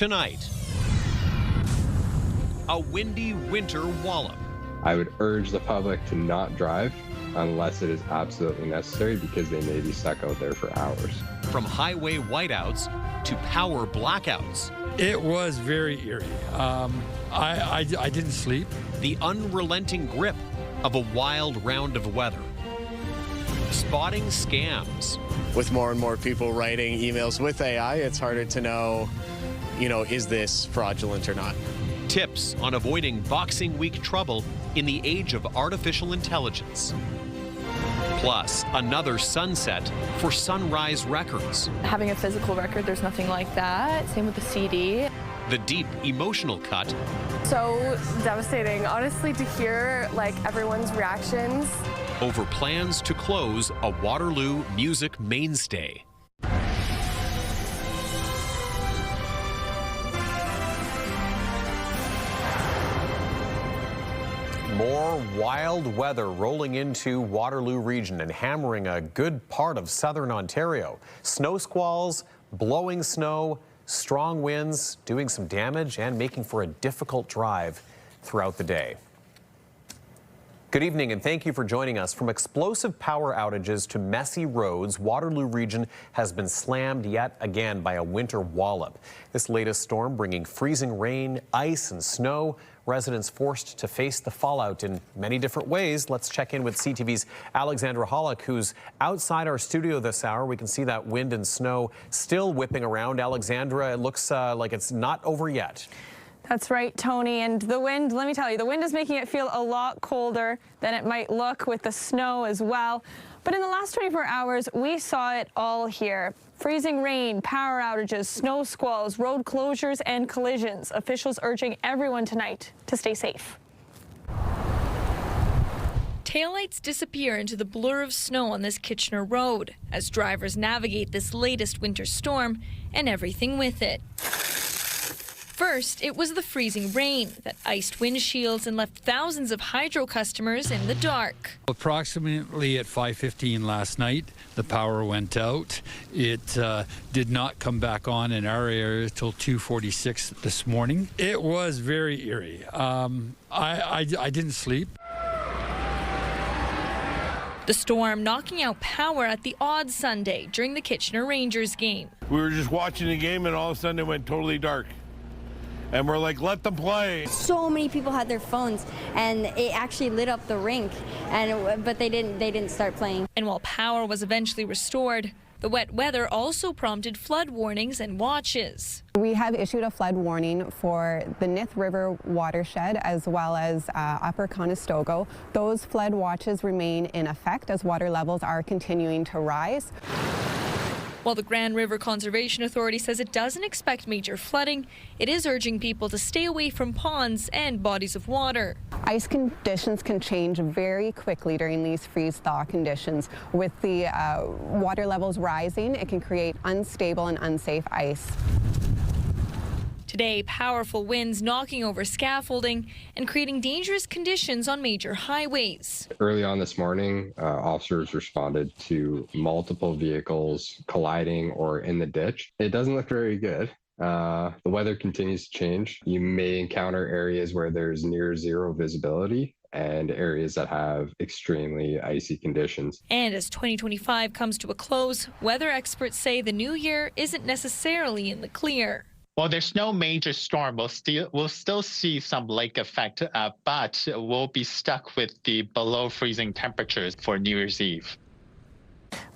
Tonight, a windy winter wallop. I would urge the public to not drive unless it is absolutely necessary because they may be stuck out there for hours. From highway whiteouts to power blackouts. It was very eerie. I didn't sleep. The unrelenting grip of a wild round of weather. Spotting scams. With more and more people writing emails with AI, it's harder to know, is this fraudulent or not? Tips on avoiding Boxing Week trouble in the age of artificial intelligence. Plus, another sunset for Sunrise Records. Having a physical record, there's nothing like that. Same with the CD. The deep emotional cut. So devastating, honestly, to hear everyone's reactions. Over plans to close a Waterloo music mainstay. More wild weather rolling into Waterloo Region and hammering a good part of southern Ontario. Snow squalls, blowing snow, strong winds, doing some damage and making for a difficult drive throughout the day. Good evening and thank you for joining us. From explosive power outages to messy roads, Waterloo Region has been slammed yet again by a winter wallop. This latest storm bringing freezing rain, ice and snow. Residents forced to face the fallout in many different ways. Let's check in with CTV's Alexandra Hollick, who's outside our studio this hour. We can see that wind and snow still whipping around. Alexandra, it looks like it's not over yet. That's right, Tony. And the wind, let me tell you, the wind is making it feel a lot colder than it might look with the snow as well. But in the last 24 hours, we saw it all here. Freezing rain, power outages, snow squalls, road closures, and collisions. Officials urging everyone tonight to stay safe. Taillights disappear into the blur of snow on this Kitchener road as drivers navigate this latest winter storm and everything with it. First, it was the freezing rain that iced windshields and left thousands of hydro customers in the dark. Approximately at 5:15 last night, the power went out. It did not come back on in our area until 2:46 this morning. It was very eerie. I didn't sleep. The storm knocking out power at the odd Sunday during the Kitchener Rangers game. We were just watching the game and all of a sudden it went totally dark. And we're like, let them play. So many people had their phones, and it actually lit up the rink, but they didn't start playing. And while power was eventually restored, the wet weather also prompted flood warnings and watches. We have issued a flood warning for the Nith River watershed as well as Upper Conestoga. Those flood watches remain in effect as water levels are continuing to rise. While the Grand River Conservation Authority says it doesn't expect major flooding, it is urging people to stay away from ponds and bodies of water. Ice conditions can change very quickly during these freeze-thaw conditions. With the water levels rising, it can create unstable and unsafe ice. Today, powerful winds knocking over scaffolding and creating dangerous conditions on major highways. Early on this morning, officers responded to multiple vehicles colliding or in the ditch. It doesn't look very good. The weather continues to change. You may encounter areas where there's near zero visibility and areas that have extremely icy conditions. And as 2025 comes to a close, weather experts say the new year isn't necessarily in the clear. Well, there's no major storm. We'll still see some lake effect, but we'll be stuck with the below freezing temperatures for New Year's Eve.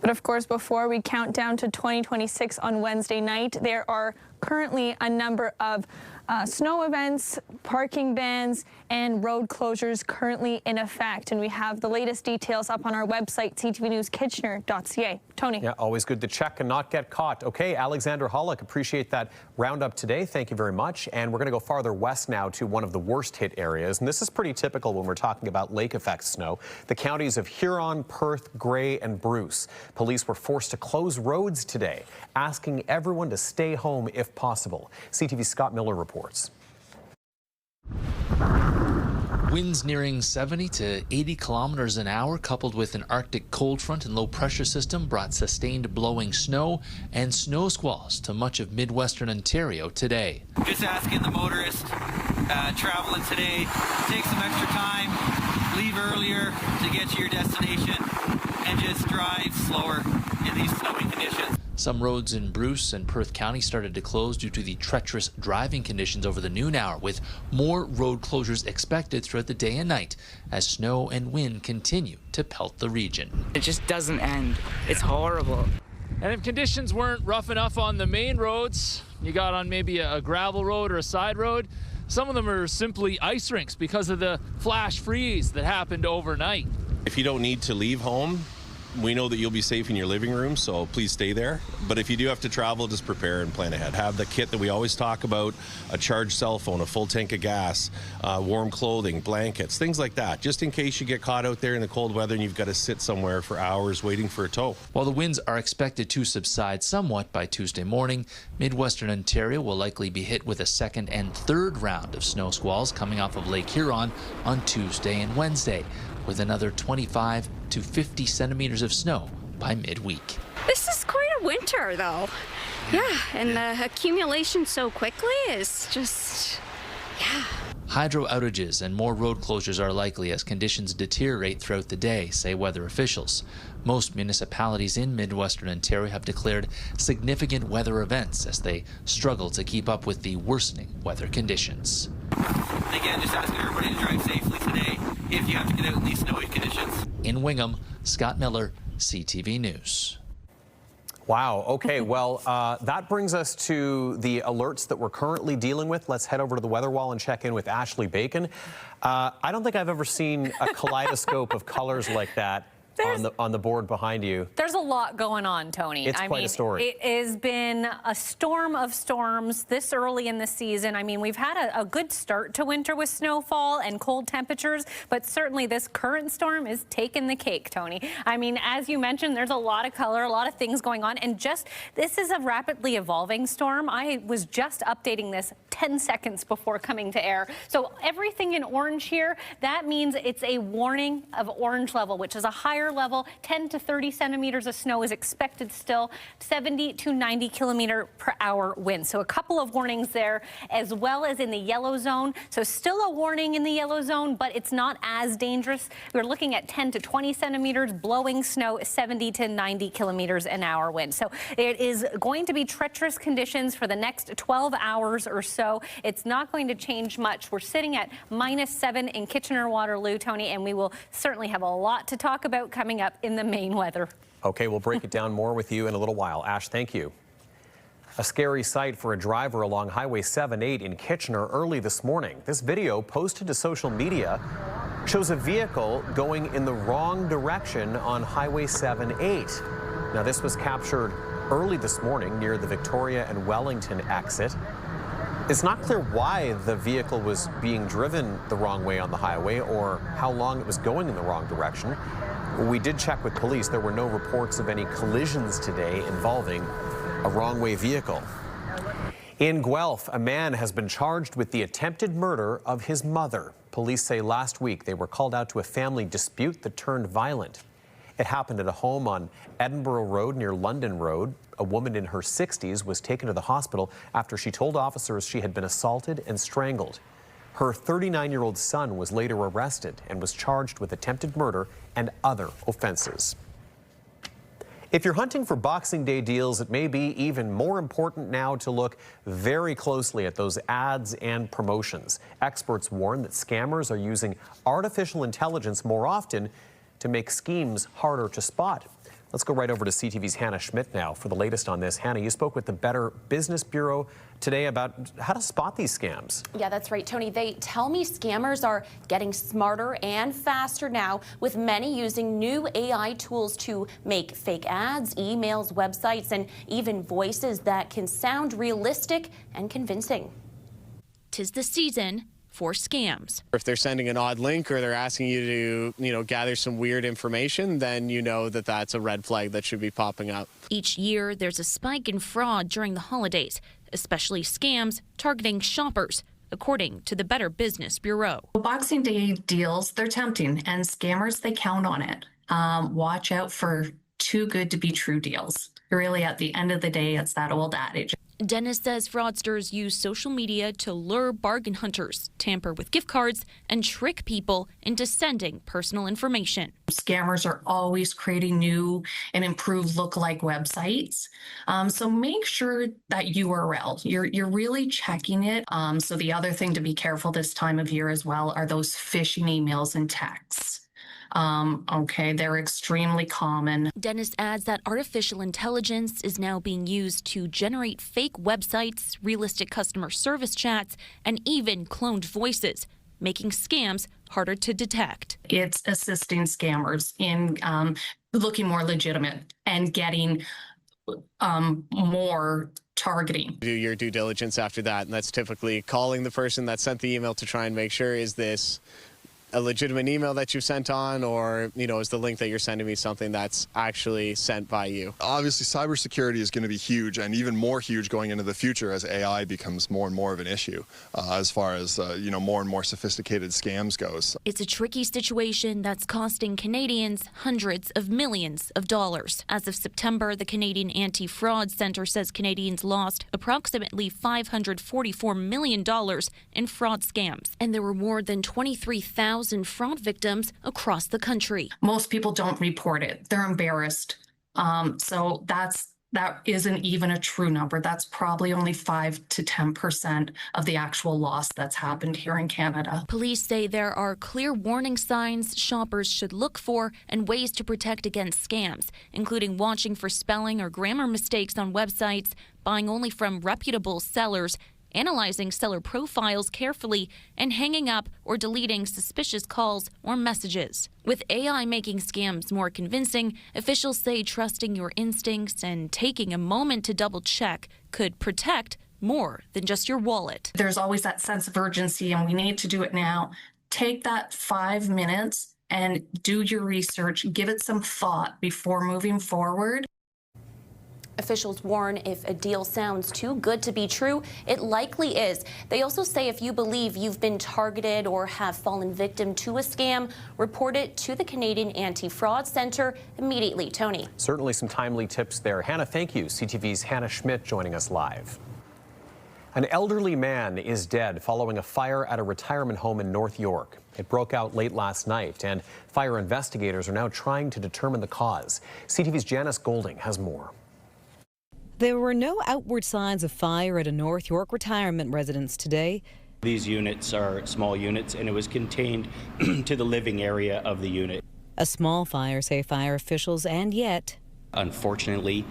But of course, before we count down to 2026 on Wednesday night, there are currently a number of snow events, parking bans, and road closures currently in effect. And we have the latest details up on our website, ctvnewskitchener.ca. Tony. Yeah, always good to check and not get caught. Okay, Alexandra Hollick, appreciate that roundup today. Thank you very much. And we're going to go farther west now to one of the worst hit areas. And this is pretty typical when we're talking about lake effect snow. The counties of Huron, Perth, Grey, and Bruce. Police were forced to close roads today, asking everyone to stay home if possible. CTV's Scott Miller reports. Winds nearing 70 to 80 kilometers an hour, coupled with an Arctic cold front and low pressure system, brought sustained blowing snow and snow squalls to much of Midwestern Ontario today. Just asking the motorists traveling today, take some extra time, leave earlier to get to your destination, and just drive slower in these snowy conditions. Some roads in Bruce and Perth County started to close due to the treacherous driving conditions over the noon hour, with more road closures expected throughout the day and night as snow and wind continue to pelt the region. It just doesn't end. It's horrible. And if conditions weren't rough enough on the main roads, you got on maybe a gravel road or a side road, some of them are simply ice rinks because of the flash freeze that happened overnight. If you don't need to leave home, we know that you'll be safe in your living room, so please stay there. But if you do have to travel, just prepare and plan ahead. Have the kit that we always talk about, a charged cell phone, a full tank of gas, warm clothing, blankets, things like that, just in case you get caught out there in the cold weather and you've got to sit somewhere for hours waiting for a tow. While the winds are expected to subside somewhat by Tuesday morning, Midwestern Ontario will likely be hit with a second and third round of snow squalls coming off of Lake Huron on Tuesday and Wednesday, with another 25 to 50 centimeters of snow by midweek. This is quite a winter, though. Yeah, and the accumulation so quickly is just, yeah. Hydro outages and more road closures are likely as conditions deteriorate throughout the day, say weather officials. Most municipalities in Midwestern Ontario have declared significant weather events as they struggle to keep up with the worsening weather conditions. Again, just asking everybody to drive safely today if you have to get out in these snowy conditions. In Wingham, Scott Miller, CTV News. Wow. Okay. Well, that brings us to the alerts that we're currently dealing with. Let's head over to the weather wall and check in with Ashley Bacon. I don't think I've ever seen a kaleidoscope of colors like that on the board behind you. There's a lot going on, Tony. It's quite a story. It has been a storm of storms this early in the season. I mean, we've had a good start to winter with snowfall and cold temperatures, but certainly this current storm is taking the cake, Tony. I mean, as you mentioned, there's a lot of color, a lot of things going on, and this is a rapidly evolving storm. I was just updating this 10 seconds before coming to air. So everything in orange here, that means it's a warning of orange level, which is a higher level. 10 to 30 centimeters of snow is expected still, 70 to 90 kilometer per hour winds. So a couple of warnings there, as well as in the yellow zone. So still a warning in the yellow zone, but it's not as dangerous. We're looking at 10 to 20 centimeters, blowing snow, 70 to 90 kilometers an hour wind. So it is going to be treacherous conditions for the next 12 hours or so. It's not going to change much. We're sitting at -7 in Kitchener, Waterloo, Tony, and we will certainly have a lot to talk about coming up in the main weather. Okay, we'll break it down more with you in a little while. Ash, thank you. A scary sight for a driver along Highway 78 in Kitchener early this morning. This video posted to social media shows a vehicle going in the wrong direction on Highway 78. Now, this was captured early this morning near the Victoria and Wellington exit. It's not clear why the vehicle was being driven the wrong way on the highway or how long it was going in the wrong direction. We did check with police. There were no reports of any collisions today involving a wrong-way vehicle. In Guelph, a man has been charged with the attempted murder of his mother. Police say last week they were called out to a family dispute that turned violent. It happened at a home on Edinburgh Road near London Road. A woman in her 60s was taken to the hospital after she told officers she had been assaulted and strangled. Her 39-year-old son was later arrested and was charged with attempted murder and other offenses. If you're hunting for Boxing Day deals, it may be even more important now to look very closely at those ads and promotions. Experts warn that scammers are using artificial intelligence more often to make schemes harder to spot. Let's go right over to CTV's Hannah Schmidt now for the latest on this. Hannah, you spoke with the Better Business Bureau today about how to spot these scams. Yeah, that's right, Tony. They tell me scammers are getting smarter and faster now, with many using new AI tools to make fake ads, emails, websites, and even voices that can sound realistic and convincing. 'Tis the season for scams. If they're sending an odd link or they're asking you to, gather some weird information, then you know that that's a red flag that should be popping up. Each year, there's a spike in fraud during the holidays, especially scams targeting shoppers according to the Better Business Bureau. Boxing Day deals, they're tempting, and scammers, they count on it. Watch out for too good to be true deals. Really, at the end of the day, it's that old adage. Dennis says fraudsters use social media to lure bargain hunters, tamper with gift cards, and trick people into sending personal information. Scammers are always creating new and improved lookalike websites. So make sure that URL, you're really checking it. So the other thing to be careful this time of year as well are those phishing emails and texts. They're extremely common. Dennis adds that artificial intelligence is now being used to generate fake websites, realistic customer service chats, and even cloned voices, making scams harder to detect. It's assisting scammers in looking more legitimate and getting more targeting. Do your due diligence after that, and that's typically calling the person that sent the email to try and make sure, is this a legitimate email that you sent on, or, is the link that you're sending me something that's actually sent by you? Obviously, cybersecurity is going to be huge, and even more huge going into the future as AI becomes more and more of an issue as far as, more and more sophisticated scams goes. It's a tricky situation that's costing Canadians hundreds of millions of dollars. As of September, the Canadian Anti-Fraud Centre says Canadians lost approximately $544 million in fraud scams, and there were more than 23,000 fraud victims across the country. Most people don't report it. They're embarrassed. So that isn't even a true number. That's probably only 5 to 10% of the actual loss that's happened here in Canada. Police say there are clear warning signs shoppers should look for and ways to protect against scams, including watching for spelling or grammar mistakes on websites, buying only from reputable sellers, analyzing seller profiles carefully, and hanging up or deleting suspicious calls or messages. With AI making scams more convincing, officials say trusting your instincts and taking a moment to double check could protect more than just your wallet. There's always that sense of urgency, and we need to do it now. Take that 5 minutes and do your research. Give it some thought before moving forward. Officials warn if a deal sounds too good to be true, it likely is. They also say if you believe you've been targeted or have fallen victim to a scam, report it to the Canadian Anti-Fraud Centre immediately. Tony. Certainly some timely tips there. Hannah, thank you. CTV's Hannah Schmidt joining us live. An elderly man is dead following a fire at a retirement home in North York. It broke out late last night, and fire investigators are now trying to determine the cause. CTV's Janice Golding has more. There were no outward signs of fire at a North York retirement residence today. These units are small units, and it was contained to the living area of the unit. A small fire, say fire officials, and yet, unfortunately,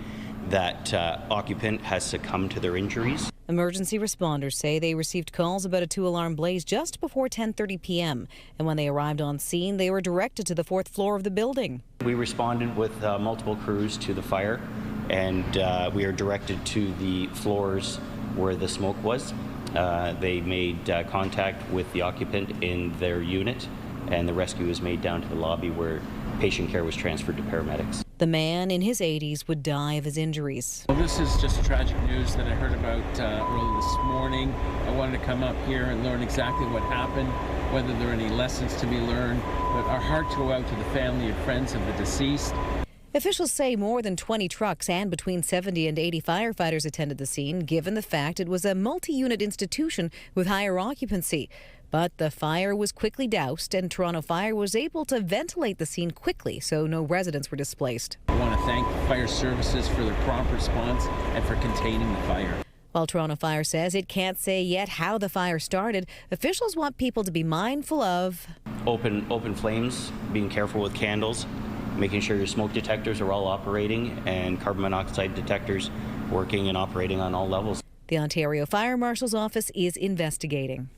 that occupant has succumbed to their injuries. Emergency responders say they received calls about a 2-alarm blaze just before 10:30 p.m. And when they arrived on scene, they were directed to the 4th floor of the building. We responded with multiple crews to the fire, and we are directed to the floors where the smoke was. They made contact with the occupant in their unit, and the rescue was made down to the lobby where patient care was transferred to paramedics. The man in his 80s would die of his injuries. Well, this is just tragic news that I heard about early this morning. I wanted to come up here and learn exactly what happened, whether there are any lessons to be learned, but our hearts go out to the family and friends of the deceased. Officials say more than 20 trucks and between 70 and 80 firefighters attended the scene, given the fact it was a multi-unit institution with higher occupancy. But the fire was quickly doused, and Toronto Fire was able to ventilate the scene quickly, so no residents were displaced. I want to thank fire services for their prompt response and for containing the fire. While Toronto Fire says it can't say yet how the fire started, officials want people to be mindful of open flames, being careful with candles, making sure your smoke detectors are all operating, and carbon monoxide detectors working and operating on all levels. The Ontario Fire Marshal's office is investigating.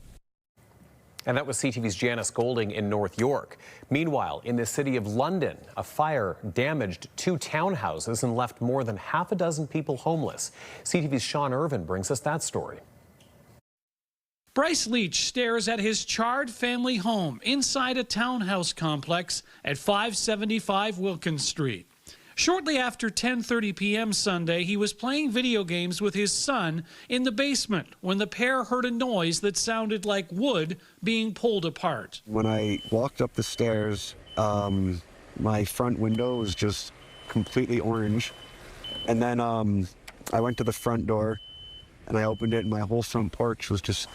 And that was CTV's Janice Golding in North York. Meanwhile, in the city of London, a fire damaged 2 townhouses and left more than half a dozen people homeless. CTV's Sean Irvin brings us that story. Bryce Leach stares at his charred family home inside a townhouse complex at 575 Wilkins Street. Shortly after 10:30 p.m. Sunday, he was playing video games with his son in the basement when the pair heard a noise that sounded like wood being pulled apart. When I walked up the stairs, my front window was just completely orange. And then I went to the front door and I opened it and my whole front porch was just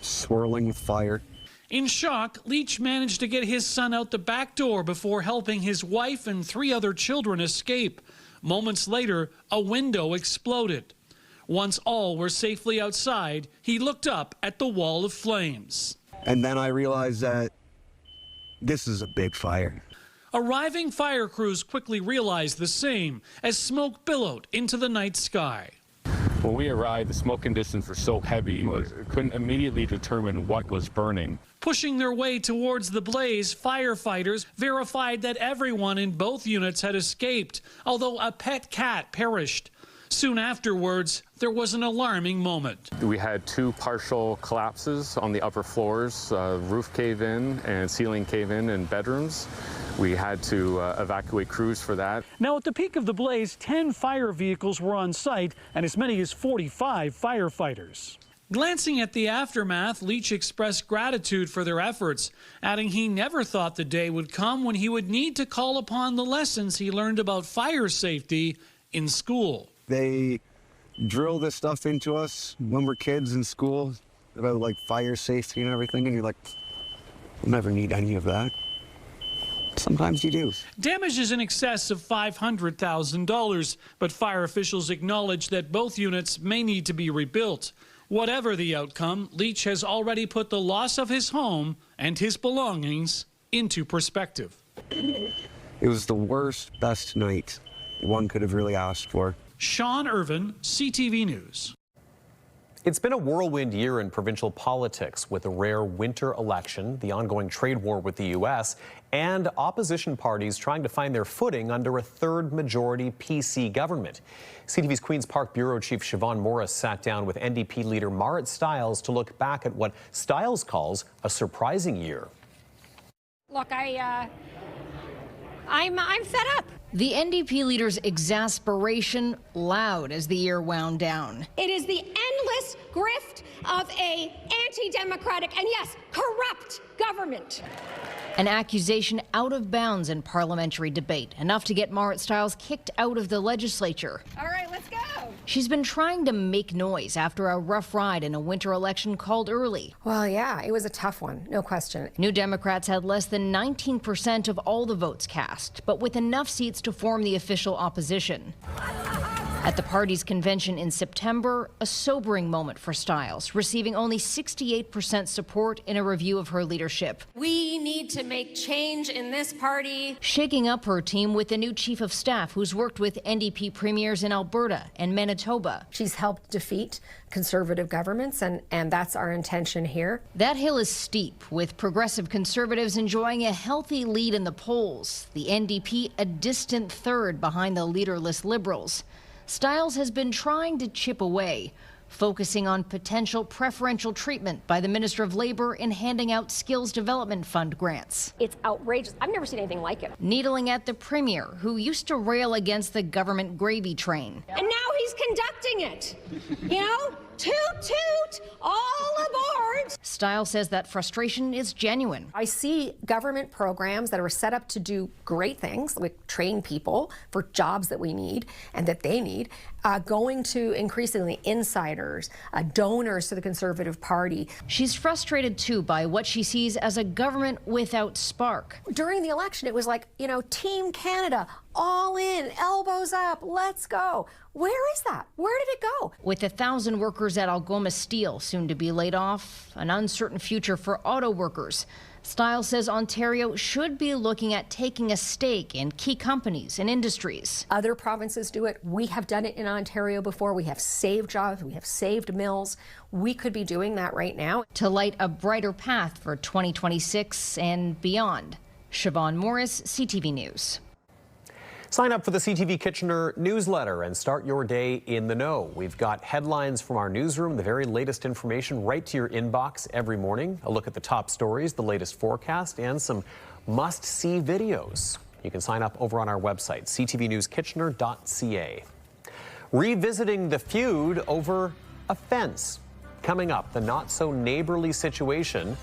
swirling with fire. In shock, Leach managed to get his son out the back door before helping his wife and 3 other children escape. Moments later, a window exploded. Once all were safely outside, he looked up at the wall of flames. And then I realized that this is a big fire. Arriving fire crews quickly realized the same as smoke billowed into the night sky. When we arrived, the smoke conditions were so heavy, we couldn't immediately determine what was burning. Pushing their way towards the blaze, firefighters verified that everyone in both units had escaped, although a pet cat perished. Soon afterwards, there was an alarming moment. We had 2 partial collapses on the upper floors, roof cave-in and ceiling cave-in in bedrooms. We had to evacuate crews for that. Now, at the peak of the blaze, 10 fire vehicles were on site and as many as 45 firefighters. Glancing at the aftermath, Leach expressed gratitude for their efforts, adding he never thought the day would come when he would need to call upon the lessons he learned about fire safety in school. They drill this stuff into us when we're kids in school about like fire safety and everything, and you're like, I'll never need any of that. Sometimes you do. Damage is in excess of $500,000, but fire officials acknowledge that both units may need to be rebuilt. Whatever the outcome, Leach has already put the loss of his home and his belongings into perspective. It was the worst, best night one could have really asked for. Sean Irvin, CTV News. It's been a whirlwind year in provincial politics with a rare winter election, the ongoing trade war with the U.S., and opposition parties trying to find their footing under a third-majority PC government. CTV's Queen's Park Bureau Chief Siobhan Morris sat down with NDP leader Marit Stiles to look back at what Stiles calls a surprising year. Look, I'm fed up. The NDP leader's exasperation loud as the year wound down. It is the endless grift of a anti-democratic and, yes, corrupt government. An accusation out of bounds in parliamentary debate, enough to get Marit Stiles kicked out of the legislature. All right, let's go. She's been trying to make noise after a rough ride in a winter election called early. Well, yeah, it was a tough one, no question. New Democrats had less than 19% of all the votes cast, but with enough seats to form the official opposition. At the party's convention in September, a sobering moment for Stiles, receiving only 68% support in a review of her leadership. We need to make change in this party. Shaking up her team with the new chief of staff who's worked with NDP premiers in Alberta and Manitoba. She's helped defeat conservative governments, and that's our intention here. That hill is steep, with progressive conservatives enjoying a healthy lead in the polls. The NDP a distant third behind the leaderless Liberals. Stiles has been trying to chip away, focusing on potential preferential treatment by the Minister of Labour in handing out Skills Development Fund grants. It's outrageous. I've never seen anything like it. Needling at the Premier, who used to rail against the government gravy train. And now he's conducting it. You know? Toot, toot, all aboard. Stiles says that frustration is genuine. I see government programs that are set up to do great things, like train people for jobs that we need and that they need, going to increasingly insiders, donors to the Conservative Party. She's frustrated too by what she sees as a government without spark. During the election, it was like, you know, Team Canada, all in, elbows up, let's go. Where is that? Where did it go? With 1,000 workers at Algoma Steel soon to be laid off, an uncertain future for auto workers, Stiles says Ontario should be looking at taking a stake in key companies and industries. Other provinces do it. We have done it in Ontario before. We have saved jobs. We have saved mills. We could be doing that right now. To light a brighter path for 2026 and beyond. Siobhan Morris, CTV News. Sign up for the CTV Kitchener newsletter and start your day in the know. We've got headlines from our newsroom, the very latest information right to your inbox every morning, a look at the top stories, the latest forecast, and some must-see videos. You can sign up over on our website, ctvnewskitchener.ca. Revisiting the feud over a fence. Coming up, the not-so-neighborly situation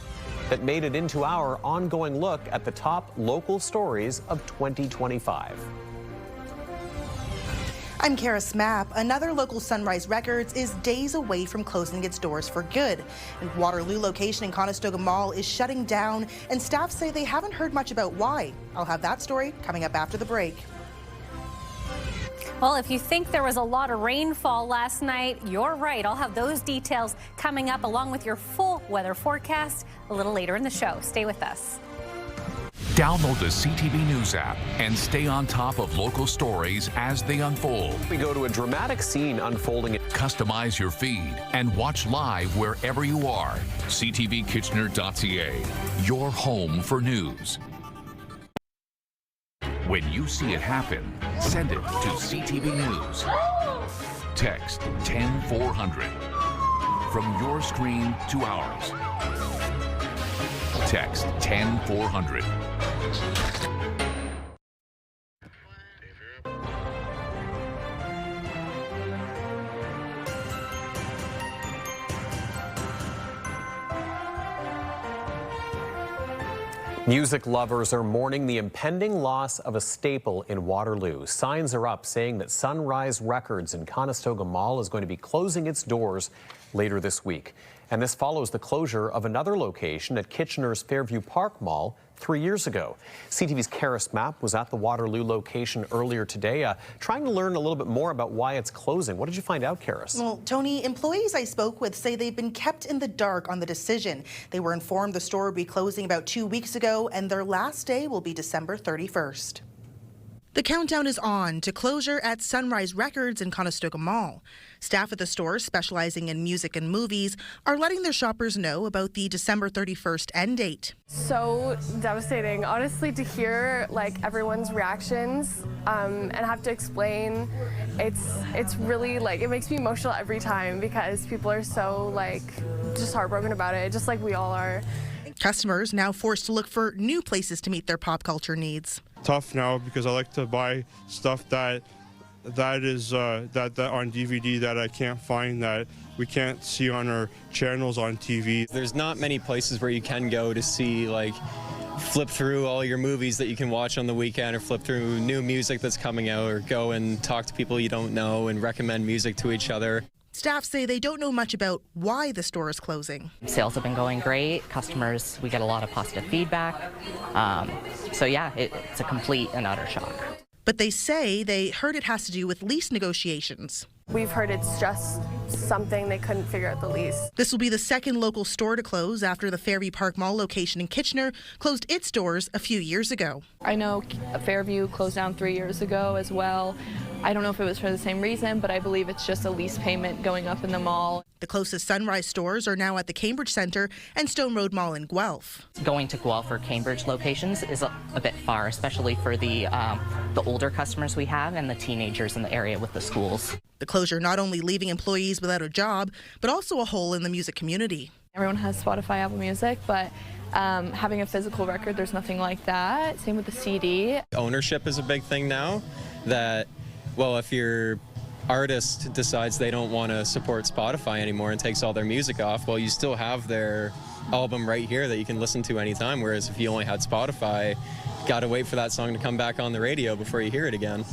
that made it into our ongoing look at the top local stories of 2025. I'm Kara Smapp. Another local Sunrise Records is days away from closing its doors for good. And Waterloo location in Conestoga Mall is shutting down, and staff say they haven't heard much about why. I'll have that story coming up after the break. Well, if you think there was a lot of rainfall last night, you're right. I'll have those details coming up along with your full weather forecast a little later in the show. Stay with us. Download the CTV News app and stay on top of local stories as they unfold. We go to a dramatic scene unfolding. Customize your feed and watch live wherever you are. ctvkitchener.ca, your home for news. When you see it happen, send it to CTV News. Text 10400. From your screen to ours. Text 10400. Music lovers are mourning the impending loss of a staple in Waterloo. Signs are up saying that Sunrise Records in Conestoga Mall is going to be closing its doors later this week. And this follows the closure of another location at Kitchener's Fairview Park Mall 3 years ago. CTV's Kara Smapp was at the Waterloo location earlier today, trying to learn a little bit more about why it's closing. What did you find out, Karis? Well, Tony, employees I spoke with say they've been kept in the dark on the decision. They were informed the store would be closing about 2 weeks ago, and their last day will be December 31st. The countdown is on to closure at Sunrise Records in Conestoga Mall. Staff at the store, specializing in music and movies, are letting their shoppers know about the December 31st end date. So devastating, honestly, to hear like everyone's reactions and have to explain. It's really like, it makes me emotional every time because people are so like just heartbroken about it, just like we all are. Customers now forced to look for new places to meet their pop culture needs. Tough now because I like to buy stuff that is on DVD that I can't find, that we can't see on our channels on TV. There's not many places where you can go to see, like, flip through all your movies that you can watch on the weekend, or flip through new music that's coming out, or go and talk to people you don't know and recommend music to each other. Staff say they don't know much about why the store is closing. Sales have been going great. Customers, we get a lot of positive feedback. So yeah, it's a complete and utter shock. But they say they heard it has to do with lease negotiations. We've heard it's just something they couldn't figure out the lease. This will be the second local store to close after the Fairview Park Mall location in Kitchener closed its doors a few years ago. I know Fairview closed down 3 years ago as well. I don't know if it was for the same reason, but I believe it's just a lease payment going up in the mall. The closest Sunrise stores are now at the Cambridge Centre and Stone Road Mall in Guelph. Going to Guelph or Cambridge locations is a bit far, especially for the older customers we have and the teenagers in the area with the schools. The closure not only leaving employees without a job, but also a hole in the music community. Everyone has Spotify, Apple Music, but having a physical record, there's nothing like that. Same with the CD. Ownership is a big thing now, that, well, if your artist decides they don't want to support Spotify anymore and takes all their music off, well, you still have their album right here that you can listen to anytime, whereas if you only had Spotify, you got to wait for that song to come back on the radio before you hear it again.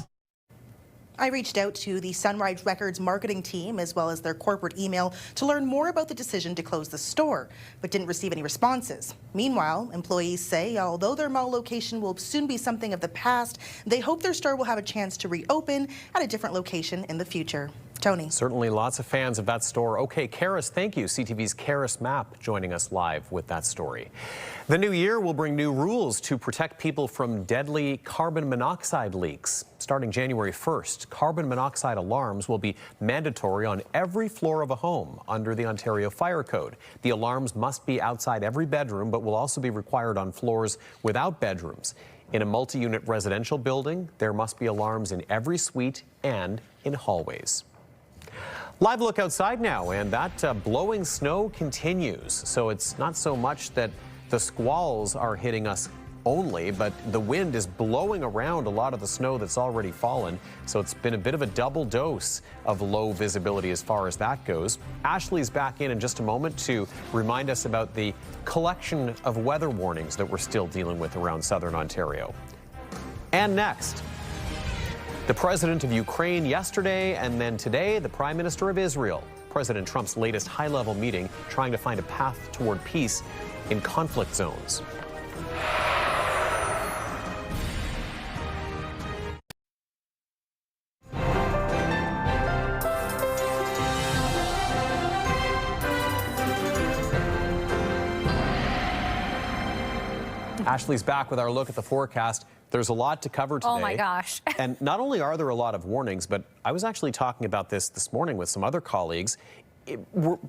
I reached out to the Sunrise Records marketing team as well as their corporate email to learn more about the decision to close the store, but didn't receive any responses. Meanwhile, employees say although their mall location will soon be something of the past, they hope their store will have a chance to reopen at a different location in the future. Tony. Certainly lots of fans of that store. Okay, Karis, thank you. CTV's Karis Smapp joining us live with that story. The new year will bring new rules to protect people from deadly carbon monoxide leaks. Starting January 1st, carbon monoxide alarms will be mandatory on every floor of a home under the Ontario Fire Code. The alarms must be outside every bedroom, but will also be required on floors without bedrooms. In a multi-unit residential building, there must be alarms in every suite and in hallways. Live look outside now, and that blowing snow continues. So it's not so much that the squalls are hitting us only, but the wind is blowing around a lot of the snow that's already fallen, so it's been a bit of a double dose of low visibility as far as that goes. Ashley's back in just a moment to remind us about the collection of weather warnings that we're still dealing with around southern Ontario. And next, the president of Ukraine yesterday, and then today, the Prime Minister of Israel. President Trump's latest high-level meeting trying to find a path toward peace in conflict zones. Ashley's back with our look at the forecast. There's a lot to cover today. Oh my gosh. And not only are there a lot of warnings, but I was actually talking about this morning with some other colleagues.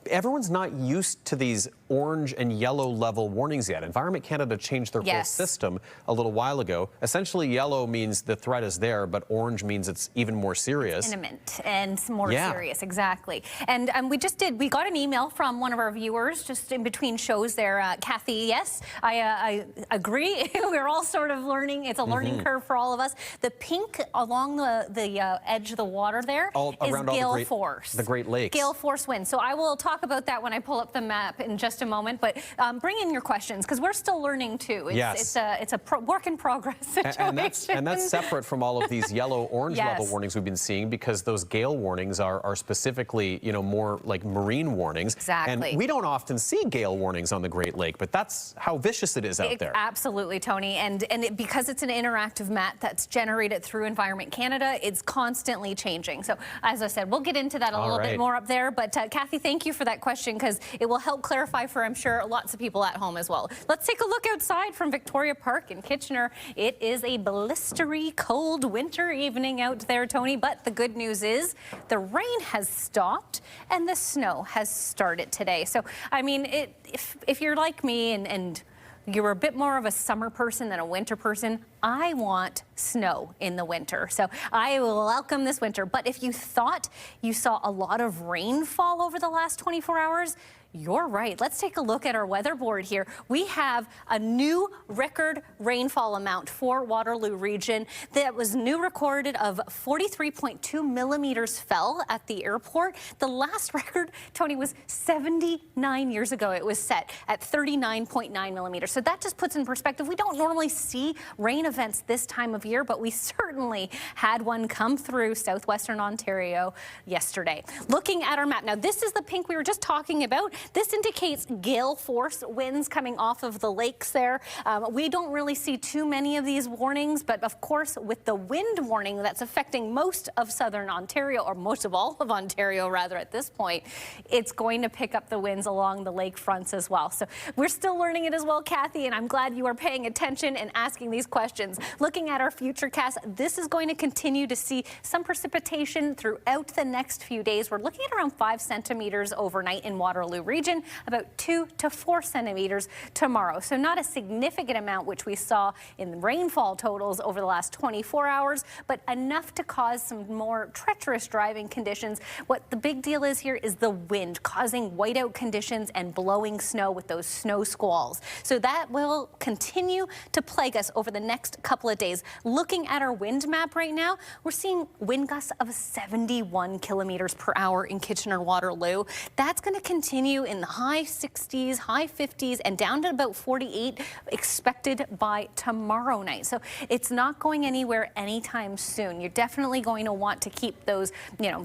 Everyone's not used to these orange and yellow level warnings yet. Environment Canada changed their whole system a little while ago. Essentially, yellow means the threat is there, but orange means it's even more serious. It's intimate and more serious, exactly. And we got an email from one of our viewers just in between shows there. Kathy, yes, I agree. We're all sort of learning. It's a learning curve for all of us. The pink along the edge of the water there is gale force. The Great Lakes. Gale force wind. So I will talk about that when I pull up the map in just a moment, but bring in your questions because we're still learning too. It's a work in progress situation. And that's separate from all of these yellow-orange level warnings we've been seeing, because those gale warnings are specifically, more like marine warnings. Exactly. And we don't often see gale warnings on the Great Lake, but that's how vicious it is out there. Absolutely, Tony. And because it's an interactive map that's generated through Environment Canada, it's constantly changing. So as I said, we'll get into that a little bit more up there. But Kathy, thank you for that question because it will help clarify for, I'm sure, lots of people at home as well. Let's take a look outside from Victoria Park in Kitchener. It is a blistery, cold winter evening out there, Tony, but the good news is the rain has stopped and the snow has started today. So, I mean, if you're like me and you're a bit more of a summer person than a winter person, I want snow in the winter. So I will welcome this winter. But if you thought you saw a lot of rainfall over the last 24 hours, you're right. Let's take a look at our weather board here. We have a new record rainfall amount for Waterloo Region. That was new recorded of 43.2 millimeters fell at the airport. The last record, Tony, was 79 years ago. It was set at 39.9 millimeters. So that just puts in perspective. We don't normally see rain events this time of year, but we certainly had one come through southwestern Ontario yesterday. Looking at our map, now this is the pink we were just talking about. This indicates gale force winds coming off of the lakes there. We don't really see too many of these warnings, but of course with the wind warning that's affecting most of southern Ontario, or most of all of Ontario rather at this point, it's going to pick up the winds along the lake fronts as well. So we're still learning it as well, Kathy, and I'm glad you are paying attention and asking these questions. Looking at our futurecast, this is going to continue to see some precipitation throughout the next few days. We're looking at around 5 centimeters overnight in Waterloo Region, about 2 to 4 centimeters tomorrow. So not a significant amount, which we saw in rainfall totals over the last 24 hours, but enough to cause some more treacherous driving conditions. What the big deal is here is the wind causing whiteout conditions and blowing snow with those snow squalls. So that will continue to plague us over the next couple of days. Looking at our wind map right now, we're seeing wind gusts of 71 kilometers per hour in Kitchener-Waterloo. That's going to continue in the high 60s, high 50s, and down to about 48 expected by tomorrow night. So it's not going anywhere anytime soon. You're definitely going to want to keep those,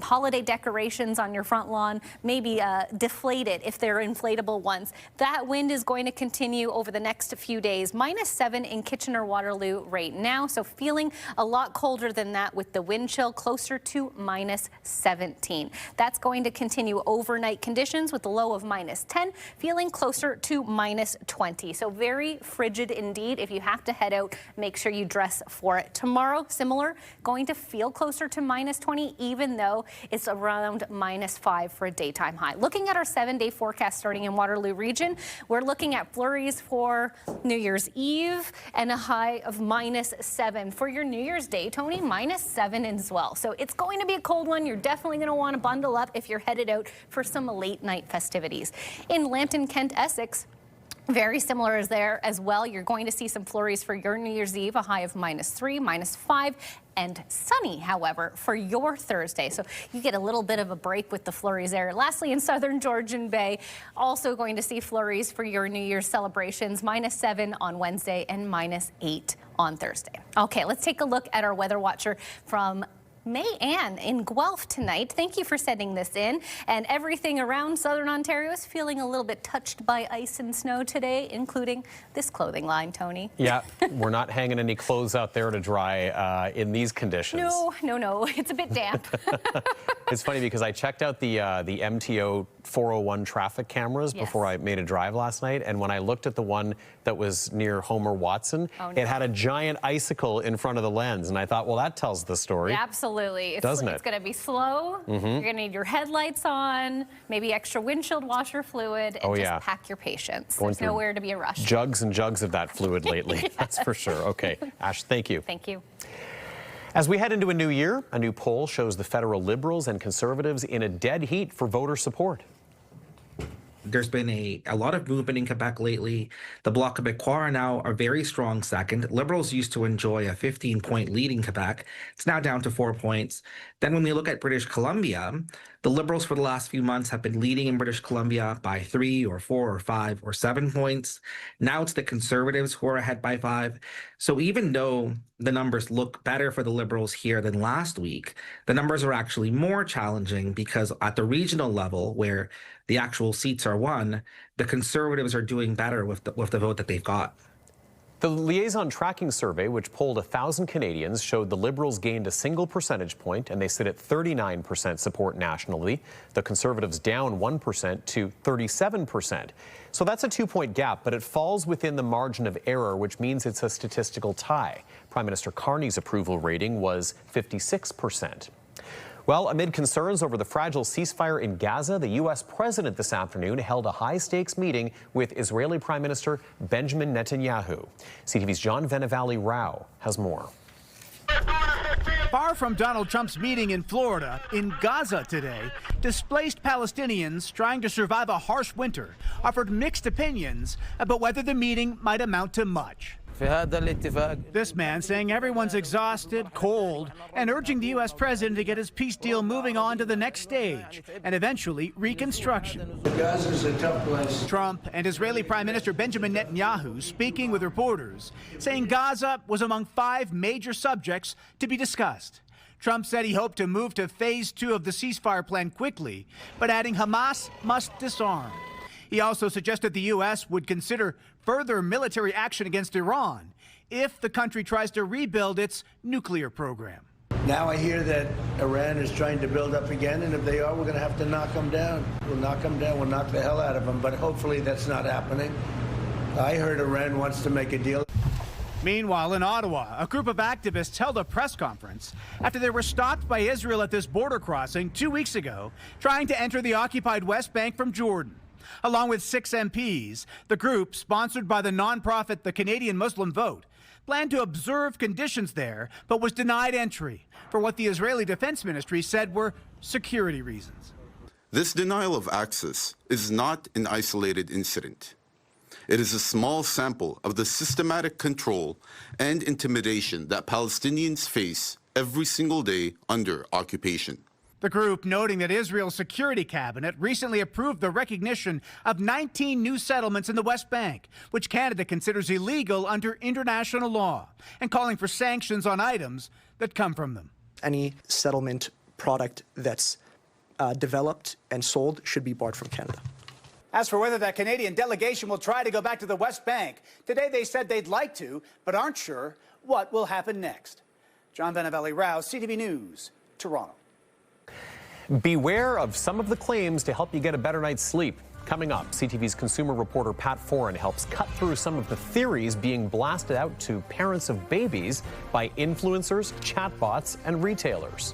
holiday decorations on your front lawn, maybe deflated if they're inflatable ones. That wind is going to continue over the next few days. -7 in Kitchener-Waterloo right now, so feeling a lot colder than that with the wind chill closer to -17. That's going to continue overnight conditions with the low of -10, feeling closer to -20. So very frigid indeed. If you have to head out, make sure you dress for it. Tomorrow, similar, going to feel closer to -20, even though it's around -5 for a daytime high. Looking at our 7-day forecast starting in Waterloo Region, we're looking at flurries for New Year's Eve and a high of -7. For your New Year's Day, Tony, -7 as well. So it's going to be a cold one. You're definitely going to want to bundle up if you're headed out for some late night festivities. In Lambton, Kent, Essex, Very similar as there as well. You're going to see some flurries for your New Year's Eve, a high of -3, -5, and sunny, however, for your Thursday. So you get a little bit of a break with the flurries there. Lastly, in southern Georgian Bay, also going to see flurries for your New Year's celebrations, -7 on Wednesday and -8 on Thursday. Okay, let's take a look at our weather watcher from May Ann in Guelph tonight. Thank you for sending this in. And everything around southern Ontario is feeling a little bit touched by ice and snow today, including this clothing line, Tony. Yeah, we're not hanging any clothes out there to dry in these conditions. No, it's a bit damp. It's funny because I checked out the MTO 401 traffic cameras before I made a drive last night, and when I looked at the one that was near Homer Watson, it had a giant icicle in front of the lens, and I thought, well, that tells the story. Absolutely. Doesn't it? It's going to be slow. You're going to need your headlights on, maybe extra windshield washer fluid, and just pack your patience. There's nowhere to be a rush. Jugs and jugs of that fluid lately, that's for sure. Okay, Ash, thank you. Thank you. As we head into a new year, a new poll shows the federal Liberals and Conservatives in a dead heat for voter support. There's been a lot of movement in Quebec lately. The Bloc Québécois are now a very strong second. Liberals used to enjoy a 15-point lead in Quebec. It's now down to 4 points. Then when we look at British Columbia, the Liberals for the last few months have been leading in British Columbia by 3 or 4 or 5 or 7 points. Now it's the Conservatives who are ahead by 5. So even though the numbers look better for the Liberals here than last week, the numbers are actually more challenging because at the regional level, where the actual seats are won, the Conservatives are doing better with the vote that they've got. The Liaison Tracking Survey, which polled 1,000 Canadians, showed the Liberals gained a single percentage point, and they sit at 39% support nationally. The Conservatives down 1% to 37%. So that's a 2-point gap, but it falls within the margin of error, which means it's a statistical tie. Prime Minister Carney's approval rating was 56%. Well, amid concerns over the fragile ceasefire in Gaza, the U.S. president this afternoon held a high-stakes meeting with Israeli Prime Minister Benjamin Netanyahu. CTV's John Venevali-Rao has more. Far from Donald Trump's meeting in Florida, in Gaza today, displaced Palestinians trying to survive a harsh winter offered mixed opinions about whether the meeting might amount to much. This man saying everyone's exhausted, cold, and urging the U.S. president to get his peace deal moving on to the next stage and eventually reconstruction. Gaza's a tough place. Trump and Israeli Prime Minister Benjamin Netanyahu speaking with reporters, saying Gaza was among 5 major subjects to be discussed. Trump said he hoped to move to phase 2 of the ceasefire plan quickly, but adding Hamas must disarm. He also suggested the U.S. would consider further military action against Iran if the country tries to rebuild its nuclear program. Now I hear that Iran is trying to build up again, and if they are, we're going to have to knock them down. We'll knock them down. We'll knock the hell out of them, but hopefully that's not happening. I heard Iran wants to make a deal. Meanwhile, in Ottawa, a group of activists held a press conference after they were stopped by Israel at this border crossing 2 weeks ago, trying to enter the occupied West Bank from Jordan. Along with 6 MPs, the group, sponsored by the nonprofit The Canadian Muslim Vote, planned to observe conditions there, but was denied entry for what the Israeli Defense Ministry said were security reasons. This denial of access is not an isolated incident. It is a small sample of the systematic control and intimidation that Palestinians face every single day under occupation. The group noting that Israel's security cabinet recently approved the recognition of 19 new settlements in the West Bank, which Canada considers illegal under international law, and calling for sanctions on items that come from them. Any settlement product that's developed and sold should be barred from Canada. As for whether that Canadian delegation will try to go back to the West Bank, today they said they'd like to, but aren't sure what will happen next. John Venevali-Rao, CTV News, Toronto. Beware of some of the claims to help you get a better night's sleep. Coming up, CTV's consumer reporter Pat Foran helps cut through some of the theories being blasted out to parents of babies by influencers, chatbots, and retailers.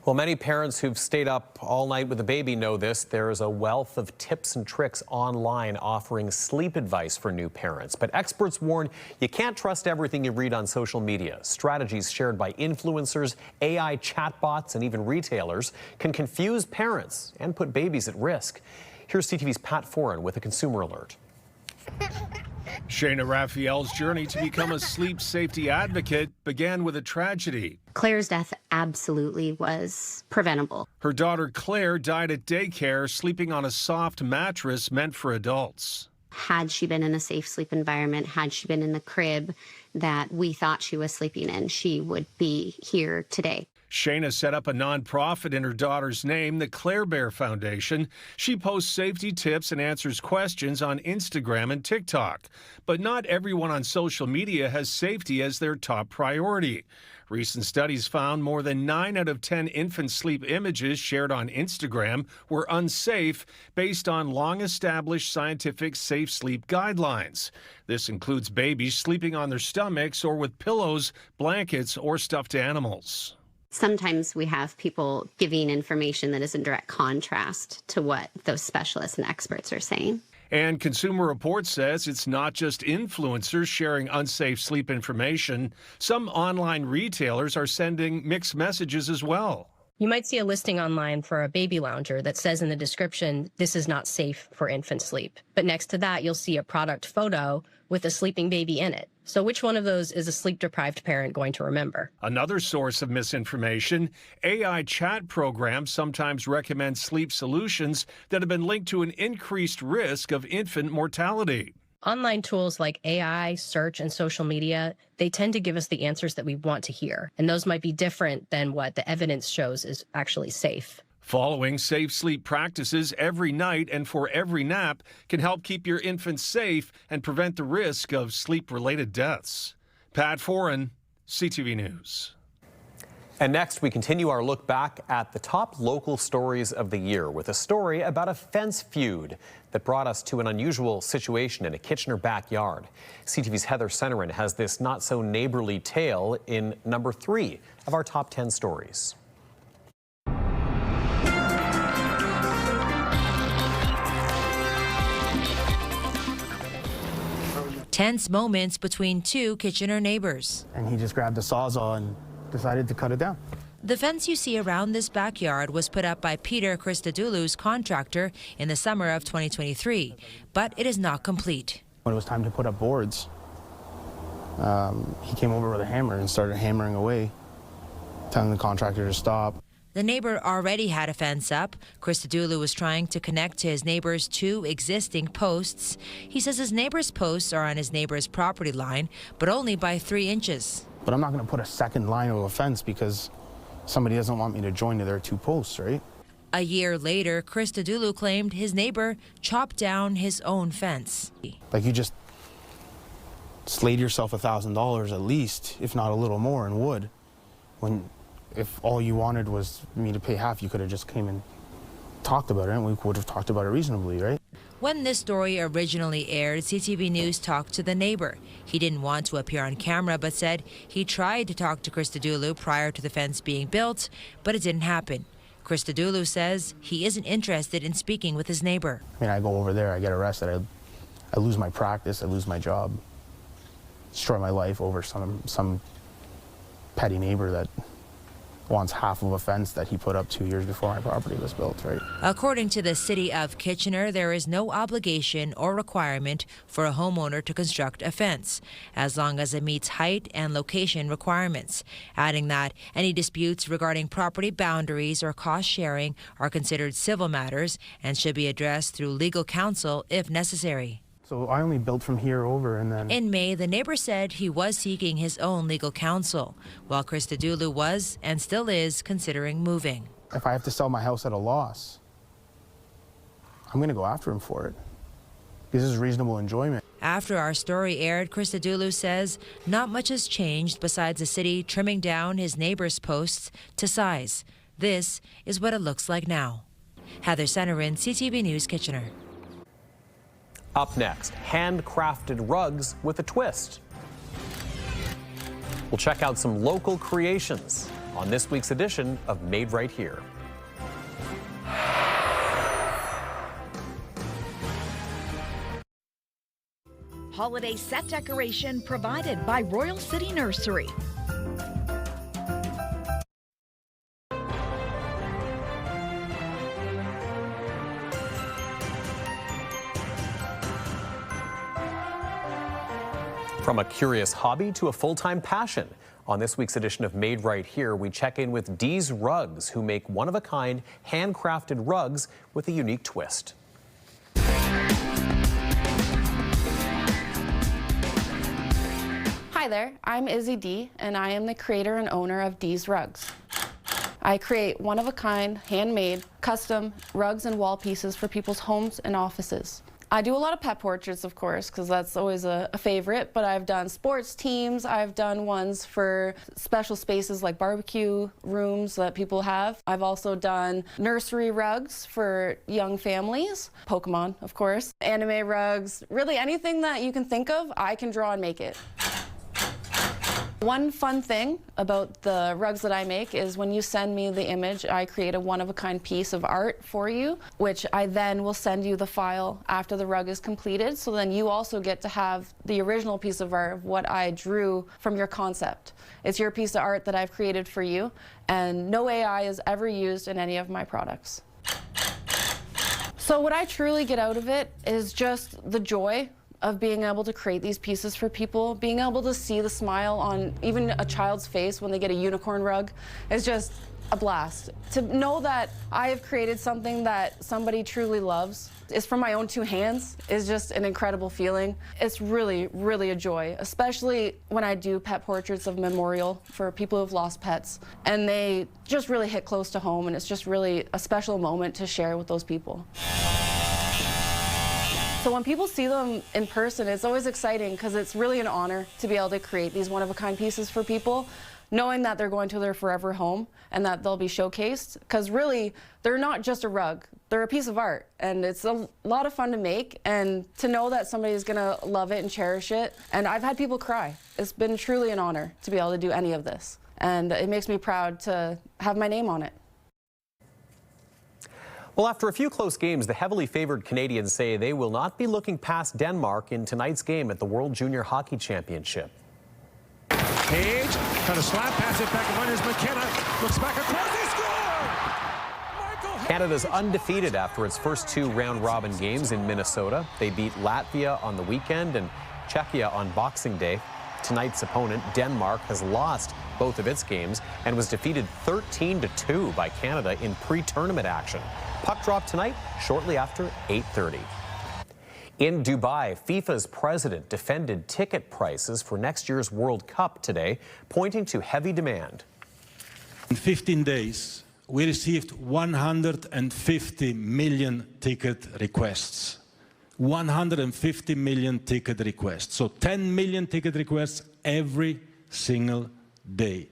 Well, many parents who've stayed up all night with a baby know this. There is a wealth of tips and tricks online offering sleep advice for new parents. But experts warn you can't trust everything you read on social media. Strategies shared by influencers, AI chatbots, and even retailers can confuse parents and put babies at risk. Here's CTV's Pat Foran with a consumer alert. Shayna Raphael's journey to become a sleep safety advocate began with a tragedy. Claire's death absolutely was preventable. Her daughter Claire died at daycare, sleeping on a soft mattress meant for adults. Had she been in a safe sleep environment, had she been in the crib that we thought she was sleeping in, she would be here today. Shayna set up a nonprofit in her daughter's name, the Claire Bear Foundation. She posts safety tips and answers questions on Instagram and TikTok. But not everyone on social media has safety as their top priority. Recent studies found more than 9 out of 10 infant sleep images shared on Instagram were unsafe based on long-established scientific safe sleep guidelines. This includes babies sleeping on their stomachs or with pillows, blankets, or stuffed animals. Sometimes we have people giving information that is in direct contrast to what those specialists and experts are saying. And Consumer Reports says it's not just influencers sharing unsafe sleep information. Some online retailers are sending mixed messages as well. You might see a listing online for a baby lounger that says in the description, this is not safe for infant sleep. But next to that, you'll see a product photo with a sleeping baby in it. So which one of those is a sleep-deprived parent going to remember? Another source of misinformation, AI chat programs sometimes recommend sleep solutions that have been linked to an increased risk of infant mortality. Online tools like AI, search, and social media, they tend to give us the answers that we want to hear. And those might be different than what the evidence shows is actually safe. Following safe sleep practices every night and for every nap can help keep your infant safe and prevent the risk of sleep-related deaths. Pat Foran, CTV News. And next, we continue our look back at the top local stories of the year with a story about a fence feud that brought us to an unusual situation in a Kitchener backyard. CTV's Heather Centerin has this not-so-neighborly tale in number 3 of our top 10 stories. Tense moments between two Kitchener neighbors. And he just grabbed a sawzall and decided to cut it down. The fence you see around this backyard was put up by Peter Christodoulou's contractor in the summer of 2023, but it is not complete. When it was time to put up boards, he came over with a hammer and started hammering away, telling the contractor to stop. The neighbor already had a fence up. Christodoulou was trying to connect to his neighbor's 2 existing posts. He says his neighbor's posts are on his neighbor's property line, but only by 3 inches. But I'm not going to put a second line of a fence because somebody doesn't want me to join to their 2 posts, right? A year later, Christodoulou claimed his neighbor chopped down his own fence. Like, you just slayed yourself $1,000 at least, if not a little more, in wood. If all you wanted was me to pay half, you could have just came and talked about it, and we would have talked about it reasonably, right? When this story originally aired, CTV News talked to the neighbor. He didn't want to appear on camera, but said he tried to talk to Christodoulou prior to the fence being built, but it didn't happen. Christodoulou says he isn't interested in speaking with his neighbor. I mean, I go over there, I get arrested, I lose my practice, I lose my job, destroy my life over some petty neighbor that wants half of a fence that he put up 2 years before my property was built, right? According to the City of Kitchener, there is no obligation or requirement for a homeowner to construct a fence, as long as it meets height and location requirements, adding that any disputes regarding property boundaries or cost sharing are considered civil matters and should be addressed through legal counsel if necessary. So I only built from here over, and then... In May, the neighbor said he was seeking his own legal counsel, while Christodoulou was, and still is, considering moving. If I have to sell my house at a loss, I'm going to go after him for it. This is reasonable enjoyment. After our story aired, Christodoulou says not much has changed besides the city trimming down his neighbor's posts to size. This is what it looks like now. Heather Centerin, CTV News Kitchener. Up next, handcrafted rugs with a twist. We'll check out some local creations on this week's edition of Made Right Here. Holiday set decoration provided by Royal City Nursery. From a curious hobby to a full-time passion. On this week's edition of Made Right Here, we check in with Dee's Rugs, who make one-of-a-kind, handcrafted rugs with a unique twist. Hi there, I'm Izzy Dee, and I am the creator and owner of Dee's Rugs. I create one-of-a-kind, handmade, custom rugs and wall pieces for people's homes and offices. I do a lot of pet portraits, of course, because that's always a favorite, but I've done sports teams, I've done ones for special spaces like barbecue rooms that people have. I've also done nursery rugs for young families, Pokemon, of course, anime rugs, really anything that you can think of, I can draw and make it. One fun thing about the rugs that I make is when you send me the image, I create a one-of-a-kind piece of art for you, which I then will send you the file after the rug is completed, so then you also get to have the original piece of art of what I drew from your concept. It's your piece of art that I've created for you, and no AI is ever used in any of my products. So what I truly get out of it is just the joy of being able to create these pieces for people, being able to see the smile on even a child's face when they get a unicorn rug is just a blast. To know that I have created something that somebody truly loves is from my own two hands is just an incredible feeling. It's really, really a joy, especially when I do pet portraits of memorial for people who've lost pets. And they just really hit close to home, and it's just really a special moment to share with those people. So when people see them in person, it's always exciting because it's really an honor to be able to create these one-of-a-kind pieces for people, knowing that they're going to their forever home and that they'll be showcased. Because really, they're not just a rug, they're a piece of art. And it's a lot of fun to make, and to know that somebody's gonna love it and cherish it. And I've had people cry. It's been truly an honor to be able to do any of this. And it makes me proud to have my name on it. Well, after a few close games, the heavily favored Canadians say they will not be looking past Denmark in tonight's game at the World Junior Hockey Championship. Page, trying to slap pass it back to Myers. McKenna looks back across, they score! Canada's undefeated after its first two round-robin games in Minnesota. They beat Latvia on the weekend and Czechia on Boxing Day. Tonight's opponent, Denmark, has lost both of its games and was defeated 13-2 by Canada in pre-tournament action. Puck drop tonight, shortly after 8:30. In Dubai, FIFA's president defended ticket prices for next year's World Cup today, pointing to heavy demand. In 15 days, we received 150 million ticket requests. 150 million ticket requests. So 10 million ticket requests every single day.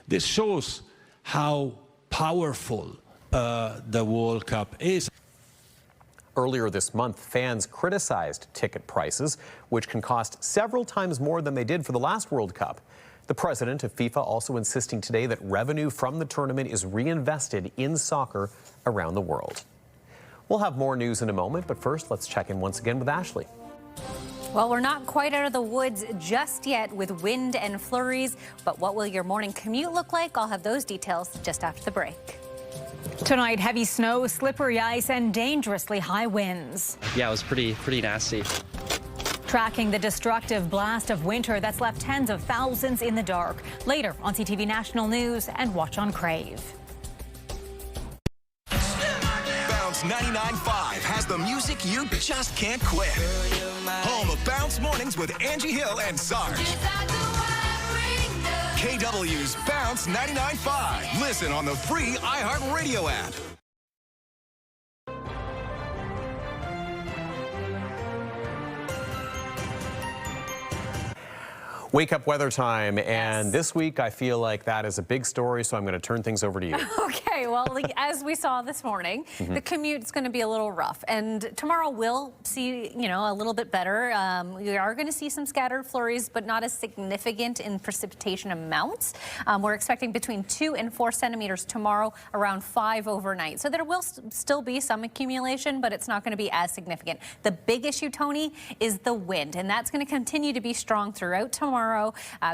This shows how powerful the World Cup is. Earlier this month, fans criticized ticket prices, which can cost several times more than they did for the last World Cup. The president of FIFA also insisting today that revenue from the tournament is reinvested in soccer around the world. We'll have more news in a moment, but first, let's check in once again with Ashley. Well, we're not quite out of the woods just yet with wind and flurries, but what will your morning commute look like? I'll have those details just after the break. Tonight, heavy snow, slippery ice, and dangerously high winds. Yeah, it was pretty nasty. Tracking the destructive blast of winter that's left tens of thousands in the dark. Later on CTV National News and watch on Crave. Bounce 99.5 has the music you just can't quit. Home of Bounce Mornings with Angie Hill and Sarge. KW's Bounce 99.5. Listen on the free iHeartRadio app. Wake up weather time, and this week I feel like that is a big story, so I'm going to turn things over to you. Okay, well, as we saw this morning, the commute's going to be a little rough, and tomorrow we'll see, a little bit better. We are going to see some scattered flurries, but not as significant in precipitation amounts. We're expecting between 2 and 4 centimeters tomorrow, around 5 overnight. So there will still be some accumulation, but it's not going to be as significant. The big issue, Tony, is the wind, and that's going to continue to be strong throughout tomorrow.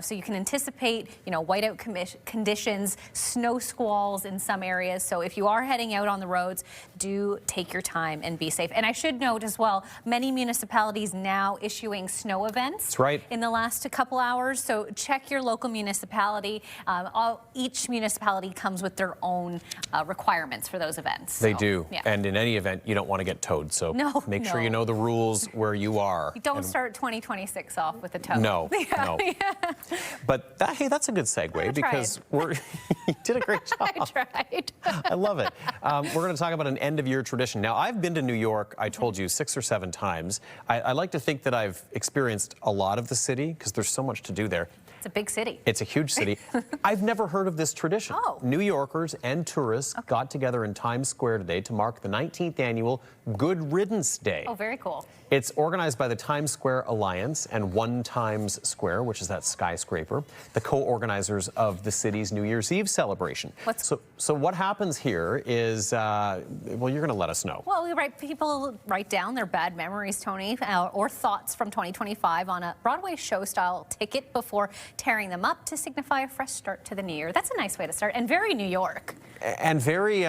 So you can anticipate, whiteout conditions, snow squalls in some areas. So if you are heading out on the roads, do take your time and be safe. And I should note as well, many municipalities now issuing snow events. That's right. In the last couple hours. So check your local municipality. Each municipality comes with their own requirements for those events. They do. Yeah. And in any event, you don't want to get towed. So make sure you know the rules where you are. You don't start 2026 off with a tow. No, no. But hey, that's a good segue because you did a great job. I tried. I love it. We're going to talk about an end-of-year tradition. Now, I've been to New York, I told you, 6 or 7 times. I like to think that I've experienced a lot of the city because there's so much to do there. It's a big city. It's a huge city. I've never heard of this tradition. New Yorkers and tourists got together in Times Square today to mark the 19th annual Good Riddance Day. Oh, very cool. It's organized by the Times Square Alliance and One Times Square, which is that skyscraper, the co-organizers of the city's New Year's Eve celebration. So what happens here is, well, you're going to let us know. Well, people write down their bad memories, Tony, or thoughts from 2025 on a Broadway show-style ticket before tearing them up to signify a fresh start to the new year. That's a nice way to start, and very New York. And very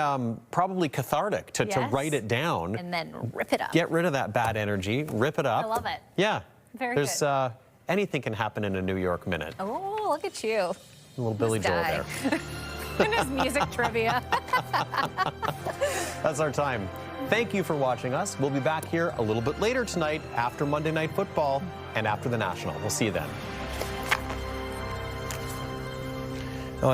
probably cathartic to write it down. And then rip it up. Get rid of that bad energy, rip it up. I love it. Yeah. Very There's, good. Anything can happen in a New York minute. Oh, look at you. A little Billy Joel there. And his music trivia. That's our time. Thank you for watching us. We'll be back here a little bit later tonight after Monday Night Football and after the National. We'll see you then. Oh,